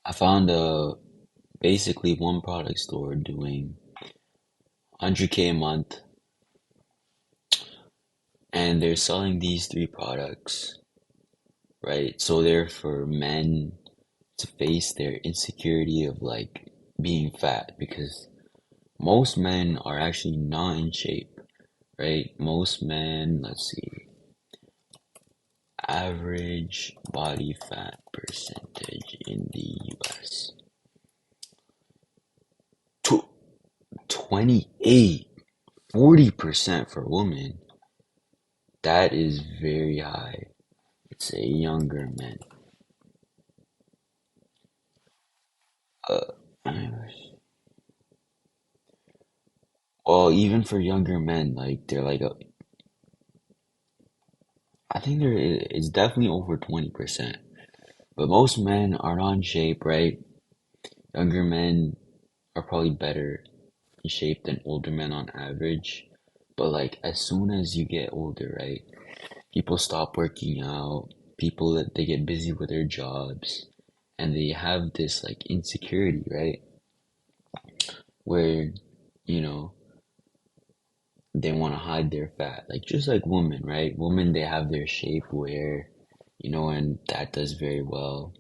I found a basically one product store doing 100K a month, and they're selling these three products, right? So they're for men to face their insecurity of like being fat because most men are actually not in shape, right? Most men, let's see, average body fat percentage in the US. 28, 40% for women. That is very high. It's a younger men. Uh, well, even for younger men, like they're like, I think it's definitely over 20%. But most men are not in shape, right? Younger men are probably better in shape than older men on average. But like as soon as you get older, right? People stop working out. People that they get busy with their jobs, and they have this like insecurity, right? Where you know they want to hide their fat, like just like women, right? Women they have their shape where, and that does very well.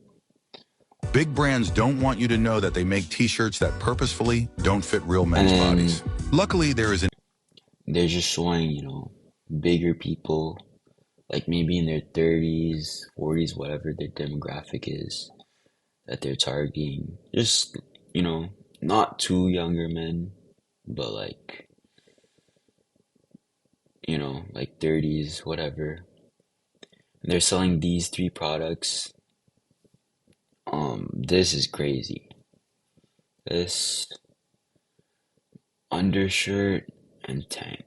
Big brands don't want you to know that they make t-shirts that purposefully don't fit real And men's then bodies. Luckily, there is an they're just showing, bigger people, like maybe in their 30s, 40s, whatever their demographic is that they're targeting. Just, not too younger men, but like 30s, whatever. And they're selling these three products. This is crazy. This undershirt and tank.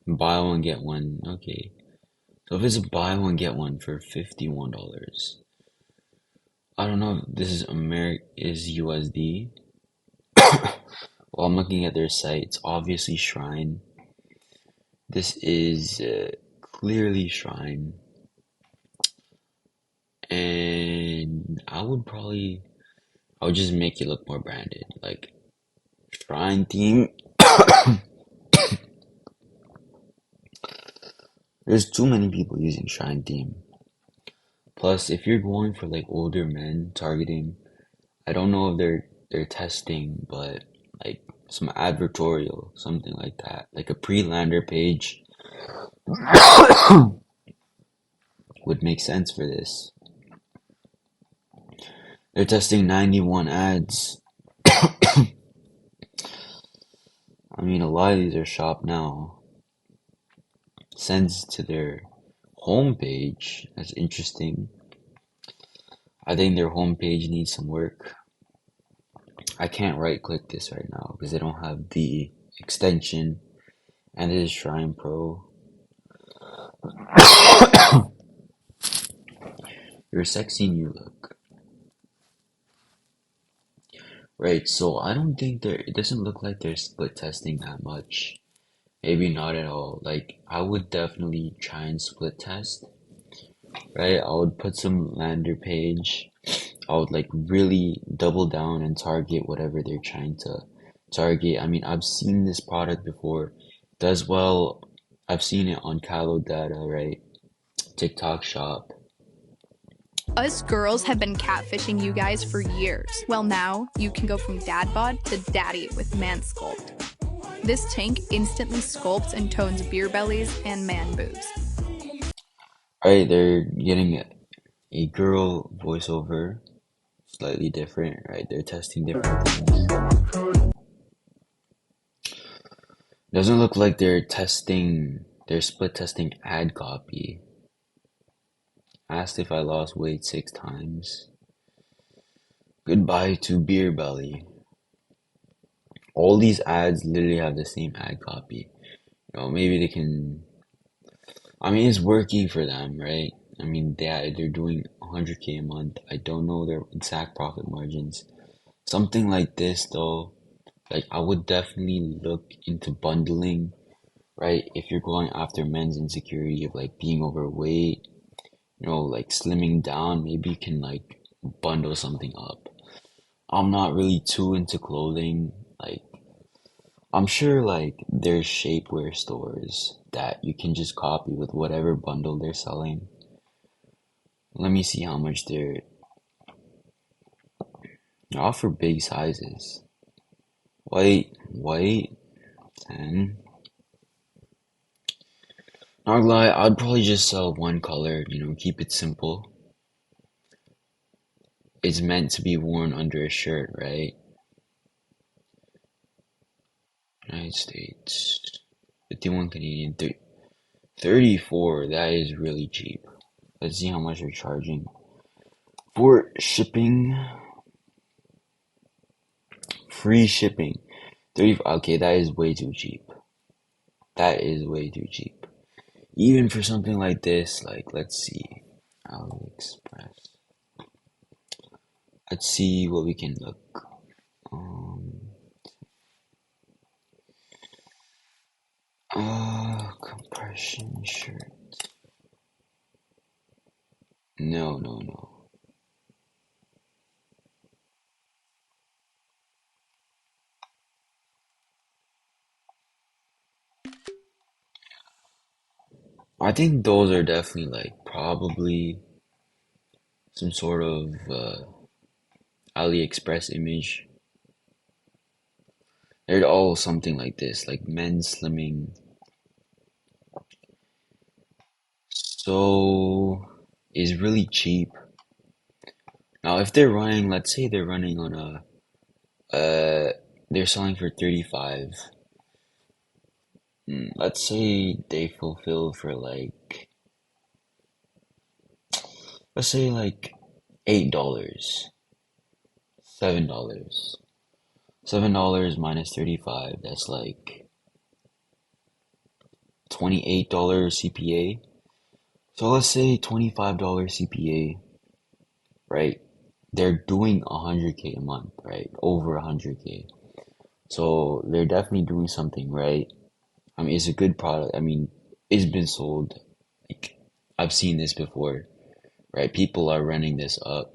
Buy one, get one. Okay. So if it's a buy one, get one for $51. I don't know if this is USD. Well, I'm looking at their site. It's obviously Shrine. This is clearly Shrine. And I would just make it look more branded. Like, Shrine theme. There's too many people using Shrine theme. Plus, if you're going for like older men targeting, I don't know if they're testing, but like some advertorial, something like that, like a pre-lander page would make sense for this. They're testing 91 ads. I mean, a lot of these are shop now. Sends to their homepage. That's interesting. I think their homepage needs some work. I can't right click this right now because I don't have the extension. And this is Shrine Pro. You're sexy new look. Right, so I don't think it doesn't look like they're split testing that much. Maybe not at all. Like, I would definitely try and split test, right? I would put some lander page. I would like really double down and target whatever they're trying to target. I mean, I've seen this product before. Does well. I've seen it on Calo Data, right? TikTok Shop. Us girls have been catfishing you guys for years. Well, now you can go from dad bod to daddy with Man Sculpt. This tank instantly sculpts and tones beer bellies and man boobs. Right, they're getting a girl voiceover, slightly different, right? They're testing different things. Doesn't look like they're split testing ad copy. Asked if I lost weight 6 times. Goodbye to beer belly. All these ads literally have the same ad copy. Maybe they can. I mean, it's working for them, right? I mean, they're doing 100K a month. I don't know their exact profit margins. Something like this, though, like I would definitely look into bundling, right? If you're going after men's insecurity of like being overweight, like slimming down, maybe you can like bundle something up. I'm not really too into clothing. Like, I'm sure like there's shapewear stores that you can just copy with whatever bundle they're selling. Let me see how much they offer big sizes. White, 10. Not gonna lie, I'd probably just sell one color, keep it simple. It's meant to be worn under a shirt, right? United States. 51 Canadian, 34. That is really cheap. Let's see how much they're charging for shipping. Free shipping. 30. Okay, that is way too cheap. That is way too cheap. Even for something like this, like, let's see. AliExpress. Let's see what we can look. Compression shirt. No, no, no. I think those are definitely like probably some sort of AliExpress image. They're all something like this, like men's slimming. So is really cheap. Now, if they're running, let's say they're running on they're selling for 35. Let's say they fulfill for like, let's say like $8, $7. $7 minus 35, that's like $28 CPA. So let's say $25 CPA, right? They're doing 100K a month, right? Over 100K. So they're definitely doing something right. I mean, it's a good product. I mean, it's been sold. Like, I've seen this before, right? People are running this up.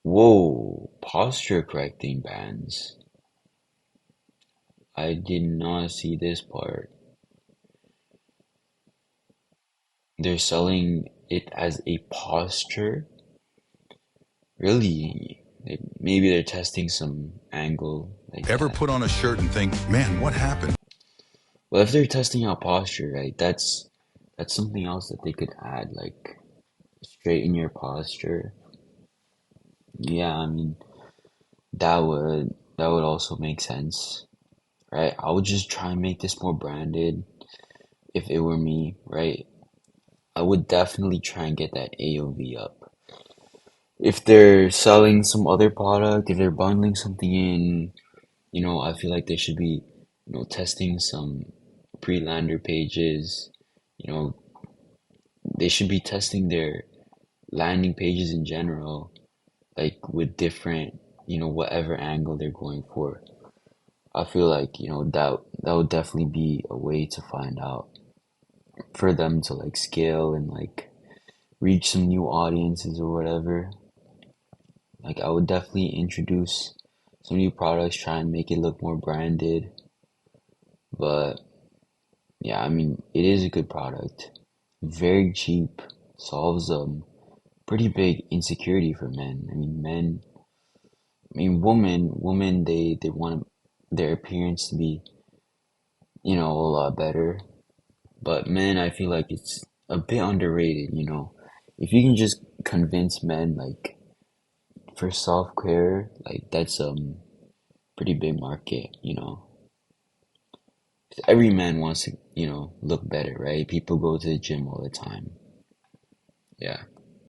Whoa, posture correcting bands. I did not see this part. They're selling it as a posture. Really? Maybe they're testing some angle like Ever that. put on a shirt and think, man, what happened? Well, if they're testing out posture, right, that's something else that they could add, like straighten your posture. Yeah, I mean that would also make sense, right? I would just try and make this more branded if it were me, right? I would definitely try and get that AOV up. If they're selling some other product, if they're bundling something in, I feel like they should be, testing some pre-lander pages. You know, they should be testing their landing pages in general, like with different, whatever angle they're going for. I feel like, that would definitely be a way to find out for them to like scale and like reach some new audiences or whatever. Like I would definitely introduce some new products, try and make it look more branded. But yeah, I mean, it is a good product. Very cheap, solves pretty big insecurity for men. I mean, women, they want their appearance to be, a lot better. But men, I feel like it's a bit underrated. If you can just convince men, like, for self-care, like, that's pretty big market. Every man wants to, look better, right? People go to the gym all the time. Yeah.